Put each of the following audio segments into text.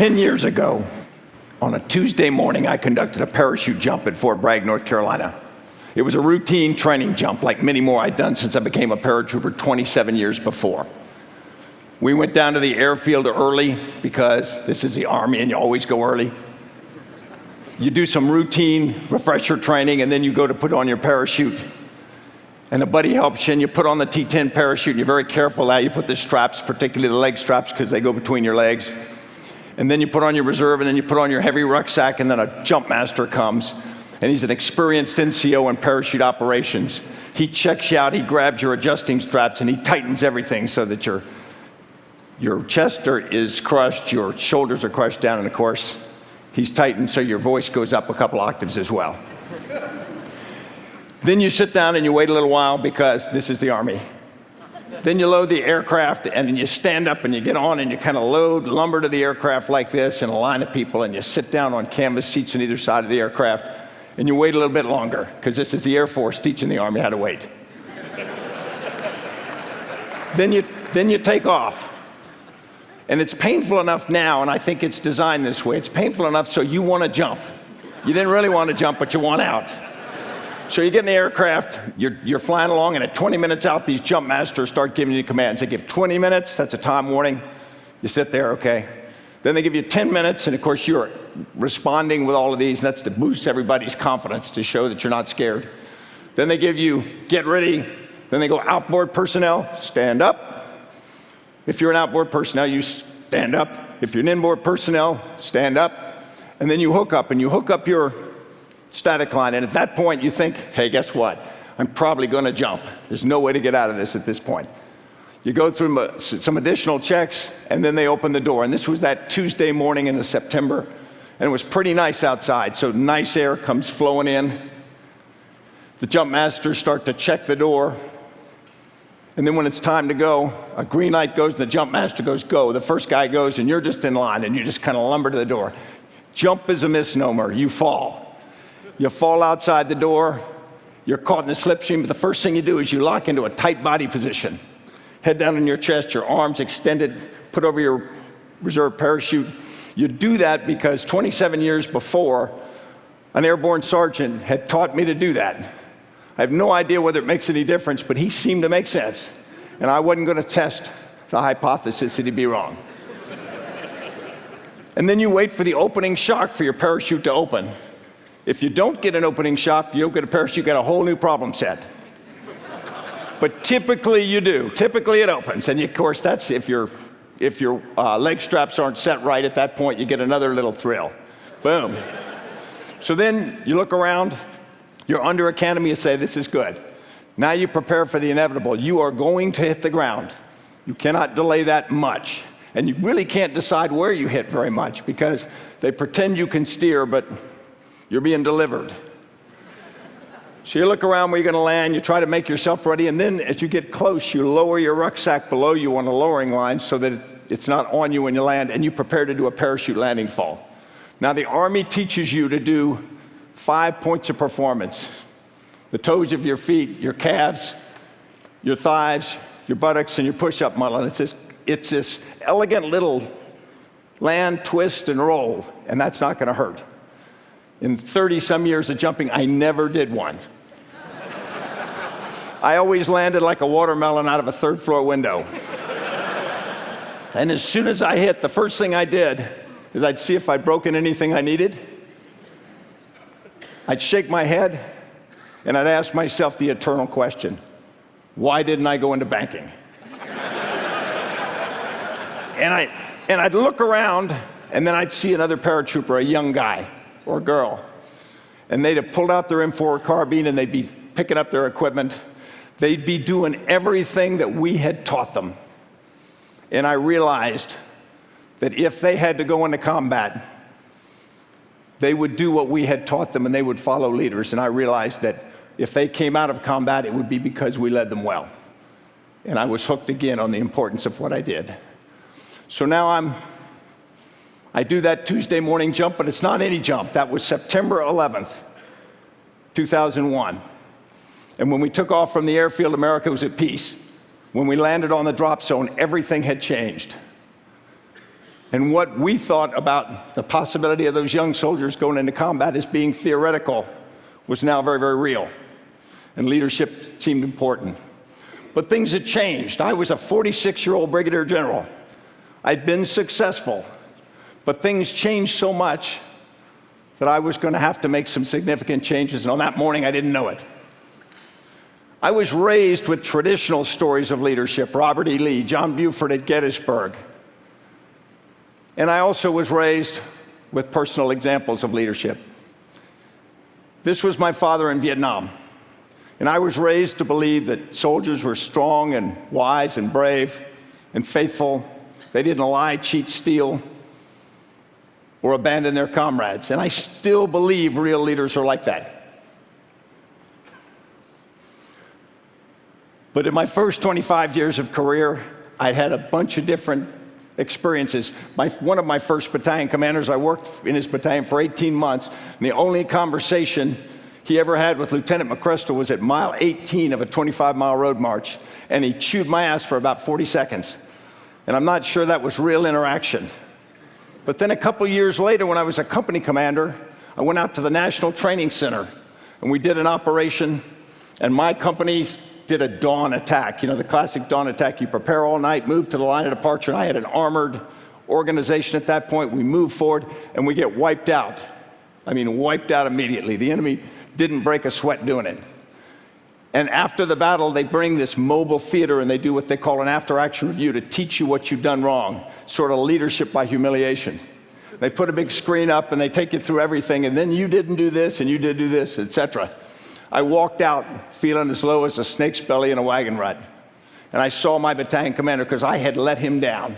10 years ago, on a Tuesday morning, I conducted a parachute jump at Fort Bragg, North Carolina. It was a routine training jump, like many more I'd done since I became a paratrooper 27 years before. We went down to the airfield early because this is the Army and you always go early. You do some routine refresher training and then you go to put on your parachute. And a buddy helps you and you put on the T-10 parachute and you're very careful now. You put the straps, particularly the leg straps, because they go between your legs. And then you put on your reserve and then you put on your heavy rucksack and then a jump master comes. And he's an experienced NCO in parachute operations. He checks you out, he grabs your adjusting straps, and he tightens everything so that your chest is crushed, your shoulders are crushed down, and of course, he's tightened so your voice goes up a couple octaves as well. Then you sit down and you wait a little while because this is the Army. Then you load the aircraft and then you stand up and you get on and you kind of load lumber to the aircraft like this in a line of people, and you sit down on canvas seats on either side of the aircraft. And you wait a little bit longer, because this is the Air Force teaching the Army how to wait. Then you take off. And it's painful enough now, and I think it's designed this way. It's painful enough so you want to jump. You didn't really want to jump, but you want out. So you get in the aircraft, you're flying along, and at 20 minutes out, these jump masters start giving you commands. They give 20 minutes, that's a time warning. You sit there, okay. Then they give you 10 minutes, and of course you're responding with all of these. That's to boost everybody's confidence, to show that you're not scared. Then they give you, get ready. Then they go, outboard personnel, stand up. If you're an outboard personnel, you stand up. If you're an inboard personnel, stand up. And then you hook up, and you hook up your static line. And at that point, you think, hey, guess what? I'm probably going to jump. There's no way to get out of this at this point. You go through some additional checks, and then they open the door. And this was that Tuesday morning in September, and it was pretty nice outside, so nice air comes flowing in. The jump masters start to check the door, and then when it's time to go, a green light goes, and the jump master goes, go. The first guy goes, and you're just in line, and you just kind of lumber to the door. Jump is a misnomer. You fall. You fall outside the door. You're caught in the slipstream, but the first thing you do is you lock into a tight body position. Head down on your chest, your arms extended, put over your reserve parachute. You do that because 27 years before, an airborne sergeant had taught me to do that. I have no idea whether it makes any difference, but he seemed to make sense. And I wasn't going to test the hypothesis that he'd be wrong. And then you wait for the opening shock for your parachute to open. If you don't get an opening shock, you don't get a parachute, you got a whole new problem set. But typically you do. Typically it opens. And of course, that's if your leg straps aren't set right at that point, you get another little thrill. Boom. So then you look around, you're under a canopy, you say, this is good. Now you prepare for the inevitable. You are going to hit the ground. You cannot delay that much. And you really can't decide where you hit very much because they pretend you can steer, but you're being delivered. So you look around where you're going to land, you try to make yourself ready, and then as you get close, you lower your rucksack below you on a lowering line so that it's not on you when you land, and you prepare to do a parachute landing fall. Now the Army teaches you to do 5 points of performance. The toes of your feet, your calves, your thighs, your buttocks, and your push-up muscle. It's this elegant little land, twist, and roll, and that's not going to hurt. In 30-some years of jumping, I never did one. I always landed like a watermelon out of a third-floor window. And as soon as I hit, the first thing I did is I'd see if I'd broken anything I needed. I'd shake my head, and I'd ask myself the eternal question, why didn't I go into banking? And I'd look around, and then I'd see another paratrooper, a young guy or girl, and they'd have pulled out their M4 carbine and they'd be picking up their equipment. They'd be doing everything that we had taught them. And I realized that if they had to go into combat, they would do what we had taught them and they would follow leaders. And I realized that if they came out of combat, it would be because we led them well. And I was hooked again on the importance of what I did. So now I do that Tuesday morning jump, but it's not any jump. That was September 11th, 2001. And when we took off from the airfield, America was at peace. When we landed on the drop zone, everything had changed. And what we thought about the possibility of those young soldiers going into combat as being theoretical was now very, very real. And leadership seemed important. But things had changed. I was a 46-year-old brigadier general. I'd been successful, but things changed so much that I was going to have to make some significant changes, and on that morning I didn't know it. I was raised with traditional stories of leadership, Robert E. Lee, John Buford at Gettysburg. And I also was raised with personal examples of leadership. This was my father in Vietnam. And I was raised to believe that soldiers were strong and wise and brave and faithful. They didn't lie, cheat, steal, or abandon their comrades. And I still believe real leaders are like that. But in my first 25 years of career, I had a bunch of different experiences. One of my first battalion commanders, I worked in his battalion for 18 months, and the only conversation he ever had with Lieutenant McChrystal was at mile 18 of a 25-mile road march, and he chewed my ass for about 40 seconds. And I'm not sure that was real interaction. But then a couple years later, when I was a company commander, I went out to the National Training Center, and we did an operation, and my company did a dawn attack. You know, the classic dawn attack. You prepare all night, move to the line of departure, and I had an armored organization at that point. We move forward, and we get wiped out. I mean, wiped out immediately. The enemy didn't break a sweat doing it. And after the battle, they bring this mobile theater, and they do what they call an after-action review to teach you what you've done wrong, sort of leadership by humiliation. They put a big screen up, and they take you through everything, and then you didn't do this, and you did do this, etc. I walked out feeling as low as a snake's belly in a wagon rut. And I saw my battalion commander because I had let him down.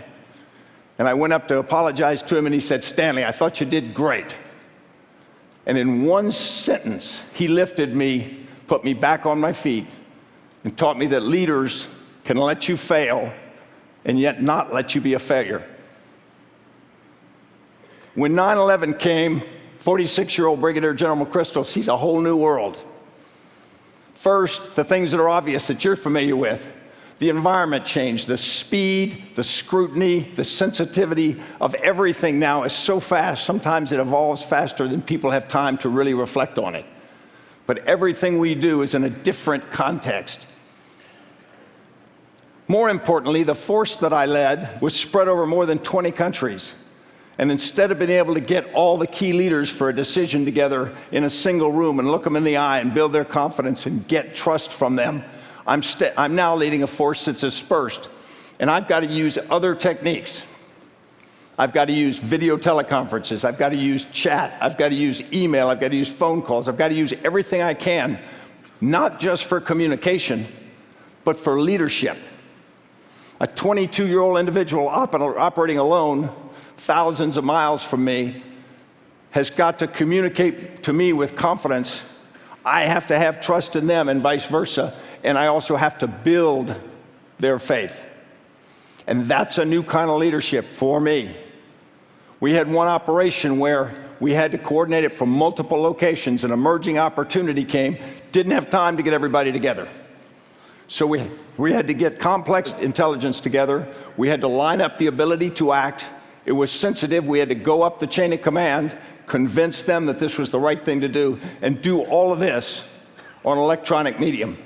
And I went up to apologize to him, and he said, "Stanley, I thought you did great." And in one sentence, he lifted me, put me back on my feet, and taught me that leaders can let you fail and yet not let you be a failure. When 9/11 came, 46-year-old Brigadier General McChrystal sees a whole new world. First, the things that are obvious that you're familiar with. The environment changed, the speed, the scrutiny, the sensitivity of everything now is so fast, sometimes it evolves faster than people have time to really reflect on it. But everything we do is in a different context. More importantly, the force that I led was spread over more than 20 countries. And instead of being able to get all the key leaders for a decision together in a single room and look them in the eye and build their confidence and get trust from them, I'm now leading a force that's dispersed. And I've got to use other techniques. I've got to use video teleconferences. I've got to use chat. I've got to use email. I've got to use phone calls. I've got to use everything I can, not just for communication, but for leadership. A 22-year-old individual operating alone, thousands of miles from me, has got to communicate to me with confidence. I have to have trust in them and vice versa, and I also have to build their faith. And that's a new kind of leadership for me. We had one operation where we had to coordinate it from multiple locations. An emerging opportunity came, didn't have time to get everybody together. So we had to get complex intelligence together. We had to line up the ability to act. It was sensitive. We had to go up the chain of command, convince them that this was the right thing to do, and do all of this on electronic medium.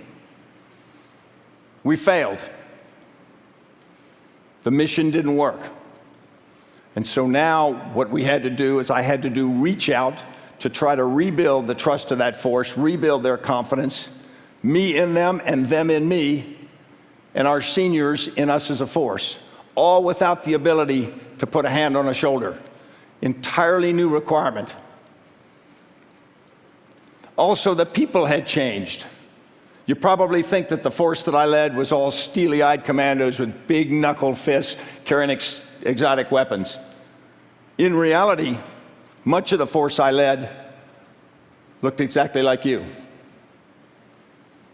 We failed. The mission didn't work. And so now what we had to do is I had to do reach out to try to rebuild the trust of that force, rebuild their confidence, me in them and them in me, and our seniors in us as a force, all without the ability to put a hand on a shoulder. Entirely new requirement. Also, the people had changed. You probably think that the force that I led was all steely-eyed commandos with big knuckle fists carrying exotic weapons. In reality, much of the force I led looked exactly like you.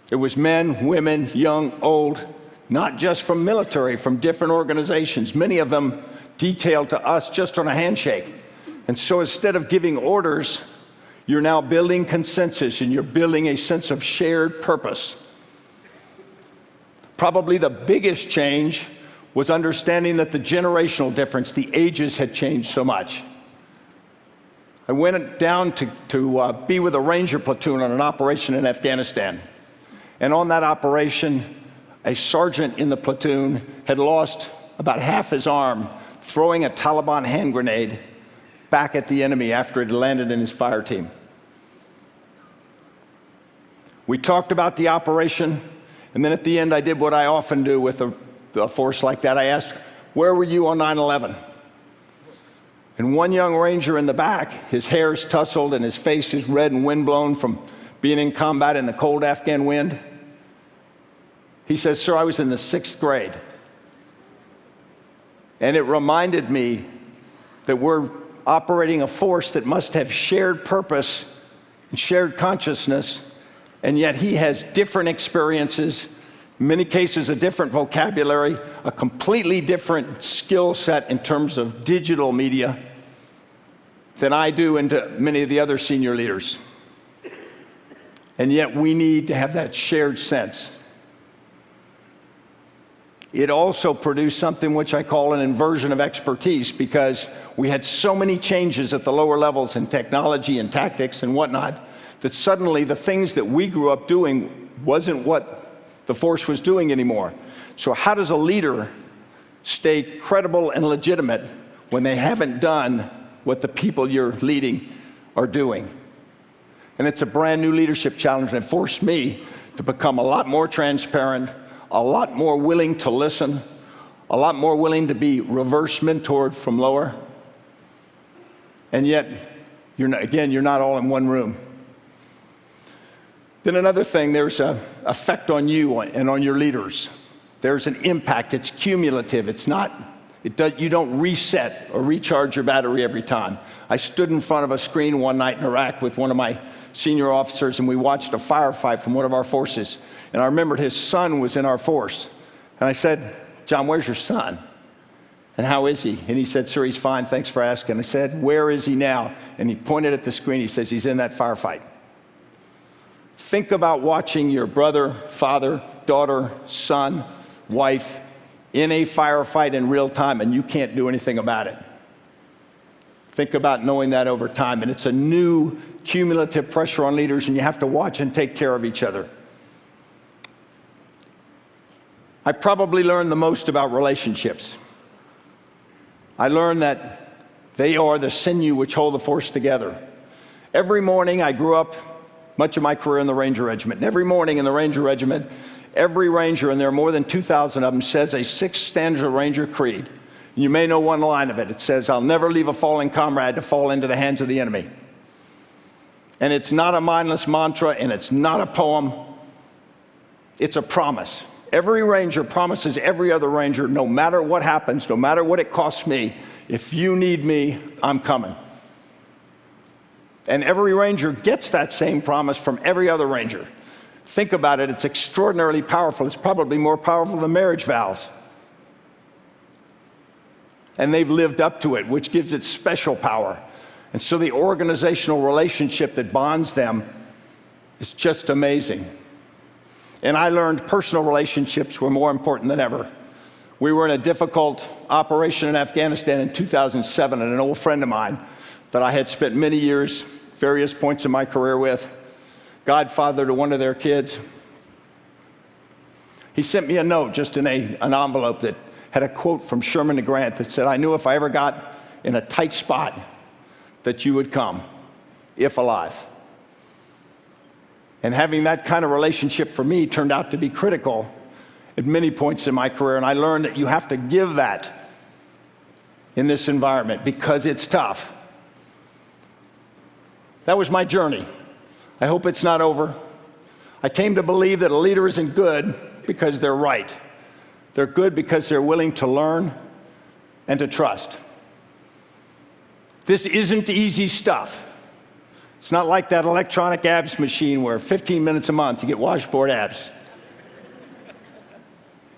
It was men, women, young, old, not just from military, from different organizations, many of them detailed to us just on a handshake. And so instead of giving orders, you're now building consensus and you're building a sense of shared purpose. Probably the biggest change was understanding that the generational difference, the ages had changed so much. I went down to be with a Ranger platoon on an operation in Afghanistan. And on that operation, a sergeant in the platoon had lost about half his arm throwing a Taliban hand grenade back at the enemy after it had landed in his fire team. We talked about the operation, and then at the end I did what I often do with a force like that. I asked, where were you on 9/11? And one young Ranger in the back, his hair's tousled and his face is red and windblown from being in combat in the cold Afghan wind. He says, sir, I was in the 6th grade. And it reminded me that we're operating a force that must have shared purpose and shared consciousness, and yet he has different experiences, in many cases a different vocabulary, a completely different skill set in terms of digital media than I do and to many of the other senior leaders. And yet we need to have that shared sense. It also produced something which I call an inversion of expertise, because we had so many changes at the lower levels in technology and tactics and whatnot, that suddenly the things that we grew up doing wasn't what the force was doing anymore. So how does a leader stay credible and legitimate when they haven't done what the people you're leading are doing? And it's a brand new leadership challenge, and it forced me to become a lot more transparent, a lot more willing to listen, a lot more willing to be reverse mentored from lower. And yet, you're not all in one room. Then another thing, there's an effect on you and on your leaders. There's an impact. It's cumulative. You don't reset or recharge your battery every time. I stood in front of a screen one night in Iraq with one of my senior officers, and we watched a firefight from one of our forces. And I remembered his son was in our force. And I said, John, where's your son? And how is he? And he said, sir, he's fine, thanks for asking. I said, where is he now? And he pointed at the screen. He says, he's in that firefight. Think about watching your brother, father, daughter, son, wife in a firefight in real time, and you can't do anything about it. Think about knowing that over time. And it's a new cumulative pressure on leaders, and you have to watch and take care of each other. I probably learned the most about relationships. I learned that they are the sinew which hold the force together. Every morning, I grew up much of my career in the Ranger Regiment. And every morning in the Ranger Regiment, every Ranger, and there are more than 2,000 of them, says a 6-stanza Ranger creed. And you may know one line of it. It says, I'll never leave a fallen comrade to fall into the hands of the enemy. And it's not a mindless mantra, and it's not a poem. It's a promise. Every Ranger promises every other Ranger, no matter what happens, no matter what it costs me, if you need me, I'm coming. And every Ranger gets that same promise from every other Ranger. Think about it, it's extraordinarily powerful. It's probably more powerful than marriage vows. And they've lived up to it, which gives it special power. And so the organizational relationship that bonds them is just amazing. And I learned personal relationships were more important than ever. We were in a difficult operation in Afghanistan in 2007, and an old friend of mine that I had spent many years, various points in my career with, godfather to one of their kids, he sent me a note just in an envelope that had a quote from Sherman to Grant that said, I knew if I ever got in a tight spot that you would come, if alive. And having that kind of relationship for me turned out to be critical at many points in my career. And I learned that you have to give that in this environment because it's tough. That was my journey. I hope it's not over. I came to believe that a leader isn't good because they're right. They're good because they're willing to learn and to trust. This isn't easy stuff. It's not like that electronic abs machine where 15 minutes a month you get washboard abs.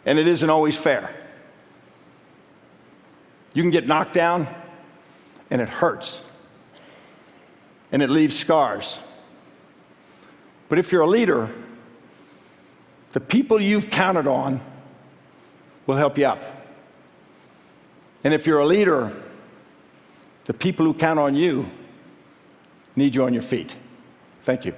And it isn't always fair. You can get knocked down, and it hurts. And it leaves scars. But if you're a leader, the people you've counted on will help you up. And if you're a leader, the people who count on you need you on your feet. Thank you.